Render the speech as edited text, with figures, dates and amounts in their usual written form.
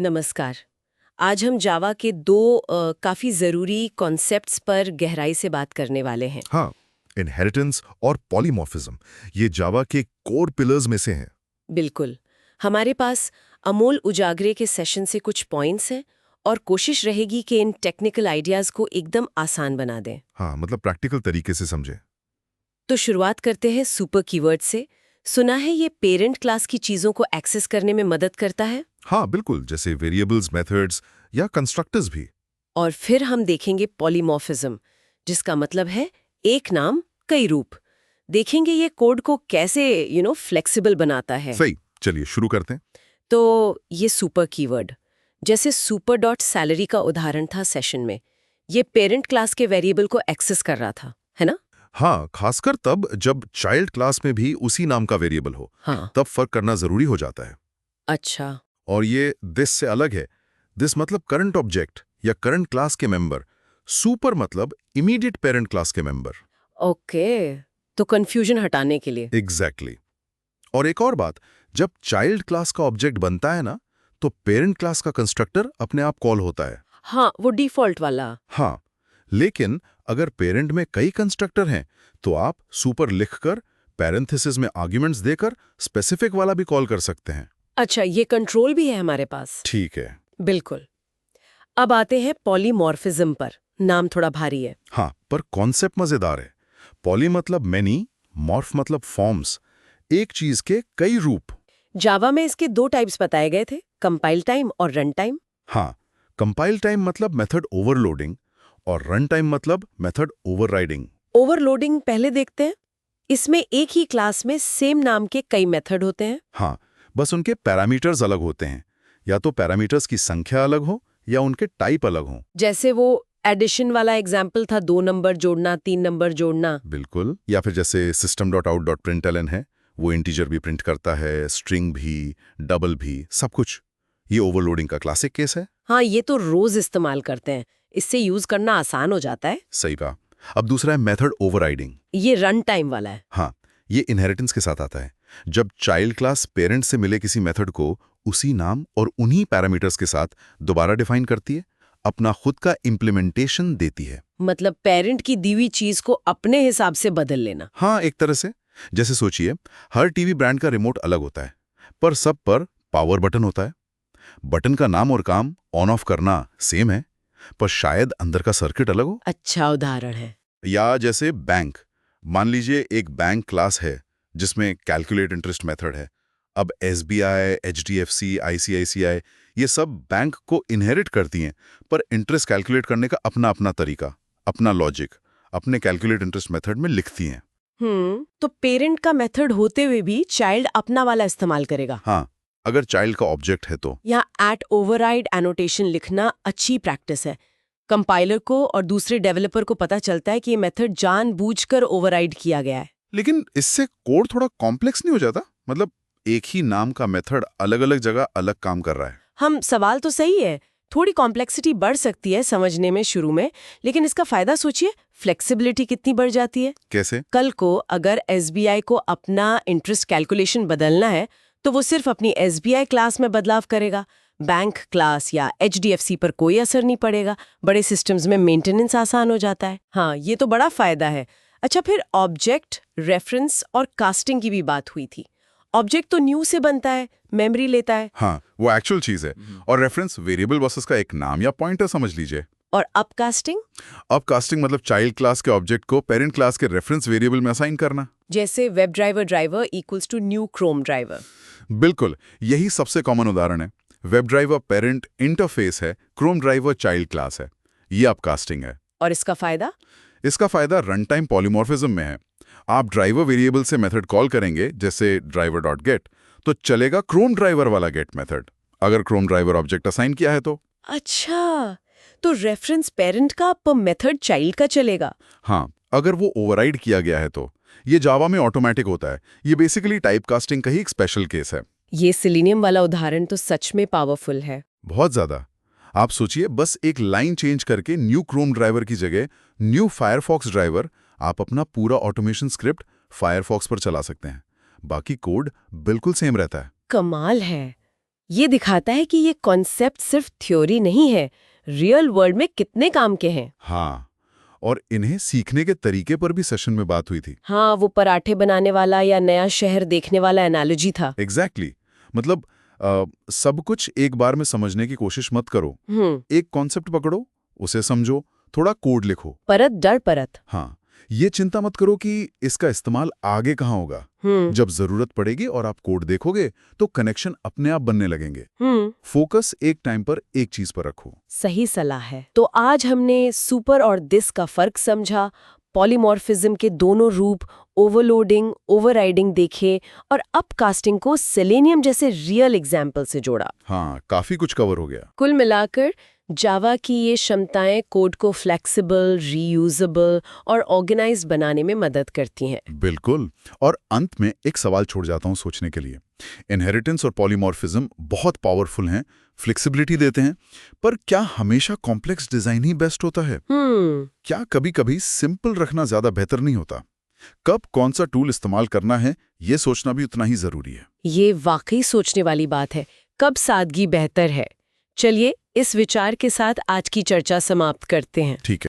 नमस्कार। आज हम जावा के दो काफ़ी ज़रूरी कॉन्सेप्ट्स पर गहराई से बात करने वाले हैं। हाँ, इनहेरिटेंस और पॉलीमॉर्फिज्म ये जावा के कोर पिलर्स में से हैं। बिल्कुल। हमारे पास अमोल उजागरे के सेशन से कुछ पॉइंट्स हैं और कोशिश रहेगी कि इन टेक्निकल आइडियाज़ को एकदम आसान बना दें। हाँ, मतलब प्रैक्टिकल तरीके से समझे। तो शुरुआत करते हैं सुपर कीवर्ड से। सुना है ये पेरेंट क्लास की चीज़ों को एक्सेस करने में मदद करता है। हाँ, बिल्कुल, जैसे वेरिएबल्स, मेथड्स या कंस्ट्रक्टर्स भी। और फिर हम देखेंगे पॉलीमॉर्फिज्म, जिसका मतलब है एक नाम कई रूप। देखेंगे ये कोड को कैसे फ्लेक्सिबल बनाता है। सही, चलिए शुरू करते हैं। तो ये सुपर कीवर्ड, जैसे सुपर डॉट सैलरी का उदाहरण था सेशन में, ये पेरेंट क्लास के वेरिएबल को एक्सेस कर रहा था, है ना? हाँ, खासकर तब जब चाइल्ड क्लास में भी उसी नाम का वेरिएबल हो, हाँ। तब फर्क करना जरूरी हो जाता है। अच्छा। और ये दिस से अलग है। दिस मतलब करंट ऑब्जेक्ट या करंट क्लास के मेंबर। सुपर मतलब इमीडिएट पेरेंट क्लास के मेंबर। ओके, तो कंफ्यूजन हटाने के लिए। एग्जैक्टली। और एक और बात, जब चाइल्ड क्लास का ऑब्जेक्ट बनता है ना, तो पेरेंट क्लास का कंस्ट्रक्टर अपने आप कॉल होता है। हाँ, वो डिफॉल्ट वाला। हाँ, लेकिन अगर पेरेंट में कई कंस्ट्रक्टर हैं, तो आप सुपर लिखकर पैरेंथेसिस में आर्ग्यूमेंट्स देकर स्पेसिफिक वाला भी कॉल कर सकते हैं। अच्छा, ये कंट्रोल भी है हमारे पास। ठीक है। बिल्कुल। अब आते हैं पॉलीमॉर्फिज्म पर। नाम थोड़ा भारी है। हाँ, पर कॉन्सेप्ट मजेदार है। पॉली मतलब मैनी, मॉर्फ मतलब फॉर्म्स, एक चीज के कई रूप। जावा में इसके दो टाइप्स बताए गए थे, कंपाइल टाइम और रन टाइम। हाँ, कंपाइल टाइम मतलब मेथड ओवरलोडिंग और रन टाइम मतलब मेथड ओवरराइडिंग। ओवरलोडिंग पहले देखते हैं। इसमें एक ही क्लास में सेम नाम के कई मेथड होते हैं। हाँ, बस उनके पैरामीटर्स अलग होते हैं। या तो पैरामीटर्स की संख्या अलग हो या उनके टाइप अलग हो। जैसे वो एडिशन वाला एग्जाम्पल था, 2 नंबर जोड़ना, 3 नंबर जोड़ना। बिल्कुल। या फिर जैसे system.out.println है, वो इंटीजर भी प्रिंट करता है, स्ट्रिंग भी, डबल भी, सब कुछ। ये ओवरलोडिंग का क्लासिक केस है। हाँ, ये तो रोज इस्तेमाल करते हैं। इससे यूज करना आसान हो जाता है। सही कहा। अब दूसरा है मेथड ओवरराइडिंग। ये रन टाइम वाला है। हाँ, ये इनहेरिटेंस के साथ आता है। जब चाइल्ड क्लास पेरेंट से मिले किसी मेथड को उसी नाम और उन्हीं पैरामीटर्स के साथ दोबारा डिफाइन करती है, अपना खुद का इम्प्लीमेंटेशन देती है। मतलब पेरेंट की दी हुई चीज को अपने हिसाब से बदल लेना। हाँ, एक तरह से। जैसे सोचिए, हर टीवी ब्रांड का रिमोट अलग होता है, पर सब पर पावर बटन होता है। बटन का नाम और काम ऑन ऑफ करना सेम है, पर शायद अंदर का सर्किट अलग हो। अच्छा उदाहरण है। या जैसे बैंक, मान लीजिए एक बैंक क्लास है जिसमें कैलकुलेट इंटरेस्ट मेथड है। अब एसबीआई, एचडीएफसी, आईसीआईसीआई ये सब बैंक को इनहेरिट करती हैं, पर इंटरेस्ट कैलकुलेट करने का अपना अपना तरीका, अपना लॉजिक अपने कैलकुलेट इंटरेस्ट मेथड में लिखती हैं। तो पेरेंट का मेथड होते हुए भी चाइल्ड अपना वाला इस्तेमाल करेगा। हाँ, अगर चाइल्ड का ऑब्जेक्ट है तो। यहाँ एट ओवरराइड एनोटेशन लिखना अच्छी प्रैक्टिस है। कंपाइलर को और दूसरे डेवलपर को पता चलता है कि ये मेथड जानबूझकर ओवरराइड किया गया है। लेकिन इससे कोड थोड़ा कॉम्प्लेक्स नहीं हो जाता? मतलब एक ही नाम का मेथड अलग अलग जगह अलग काम कर रहा है। हम सवाल तो सही है, थोड़ी कॉम्प्लेक्सिटी बढ़ सकती है समझने में शुरू में, लेकिन इसका फायदा सोचिए, फ्लेक्सिबिलिटी कितनी बढ़ जाती है। कैसे? कल को अगर एसबीआई को अपना इंटरेस्ट कैलकुलेशन बदलना है, तो वो सिर्फ अपनी एसबीआई क्लास में बदलाव करेगा। बैंक क्लास या एचडीएफसी पर कोई असर नहीं पड़ेगा। बड़े सिस्टम्स में मेंटेनेंस आसान हो जाता है। हाँ, ये तो बड़ा फायदा है। अच्छा, फिर ऑब्जेक्ट, रेफरेंस और कास्टिंग की भी बात हुई थी। ऑब्जेक्ट तो न्यू से बनता है, मेमोरी लेता है। हाँ, वो एक्चुअल चीज है। और रेफरेंस वेरिएबल वर्सेस का एक नाम या पॉइंटर समझ लीजिए। और अपकास्टिंग? अपकास्टिंग मतलब चाइल्ड क्लास के ऑब्जेक्ट को पेरेंट क्लास के रेफरेंस वेरिएबल में असाइन करना। जैसे web driver driver equals to new Chrome driver. बिल्कुल, यही सबसे कॉमन उदाहरण है। वेब ड्राइवर पेरेंट इंटरफेस है, क्रोम ड्राइवर चाइल्ड क्लास है। ये अपकास्टिंग है। और इसका फायदा? इसका फायदा रन टाइम पॉलीमॉर्फिज्म में है। आप ड्राइवर वेरिएबल से मेथड कॉल करेंगे, जैसे ड्राइवर डॉट गेट, तो चलेगा क्रोम ड्राइवर वाला गेट मेथड, अगर क्रोम ड्राइवर ऑब्जेक्ट असाइन किया है तो। अच्छा, तो रेफरेंस पेरेंट का पर मेथड चाइल्ड का चलेगा। हाँ, अगर वो ओवरराइड किया गया है तो। ये जावा में ऑटोमेटिक होता है। ये बेसिकली टाइपकास्टिंग का ही एक स्पेशल केस है। ये सिलेनियम वाला उदाहरण तो सच में पावरफुल है। बहुत ज्यादा। आप सोचिए, बस एक लाइन चेंज करके न्यू क्रोम ड्राइवर की जगह न्यू फायरफॉक्स ड्राइवर, आप अपना पूरा ऑटोमेशन स्क्रिप्ट फायरफॉक्स पर चला सकते हैं। बाकी कोड बिल्कुल सेम रहता है। कमाल है। ये दिखाता है कि ये कॉन्सेप्ट सिर्फ थ्योरी नहीं है, रियल वर्ल्ड में कितने काम के हैं। हाँ, और इन्हें सीखने के तरीके पर भी सेशन में बात हुई थी। हाँ, वो पराठे बनाने वाला या नया शहर देखने वाला एनालॉजी था। एग्जैक्टली मतलब सब कुछ एक बार में समझने की कोशिश मत करो। एक कॉन्सेप्ट पकड़ो, उसे समझो, थोड़ा कोड लिखो। परत दर परत। हाँ, ये चिंता मत करो कि इसका इस्तेमाल आगे कहाँ होगा। जब जरूरत पड़ेगी और आप कोड देखोगे तो कनेक्शन अपने आप बनने लगेंगे। फोकस एक टाइम पर एक चीज पर रखो। सही सलाह है। तो आज हमने सुपर और दिस का फर्क समझा, पॉलीमॉर्फिज्म के दोनों रूप, ओवरलोडिंग, ओवरराइडिंग देखे और अपकास्टिंग को सेलेनियम जैसे रियल एग्जाम्पल से जोड़ा। हाँ, काफी कुछ कवर हो गया। कुल मिलाकर जावा की ये क्षमताएं कोड को फ्लेक्सिबल, रीयूजेबल और ऑर्गेनाइज्ड बनाने में मदद करती हैं। बिल्कुल। और अंत में एक सवाल छोड़ जाता हूं सोचने के लिए। इनहेरिटेंस और पॉलीमॉर्फिज्म बहुत पावरफुल हैं, फ्लेक्सिबिलिटी देते हैं, पर क्या हमेशा कॉम्प्लेक्स डिजाइन ही बेस्ट होता है? क्या कभी-कभी सिंपल रखना ज्यादा बेहतर नहीं होता? कब कौन सा टूल इस्तेमाल करना है, ये सोचना भी उतना ही जरूरी है। ये वाकई सोचने वाली बात है। कब सादगी बेहतर है? चलिए इस विचार के साथ आज की चर्चा समाप्त करते हैं। ठीक है।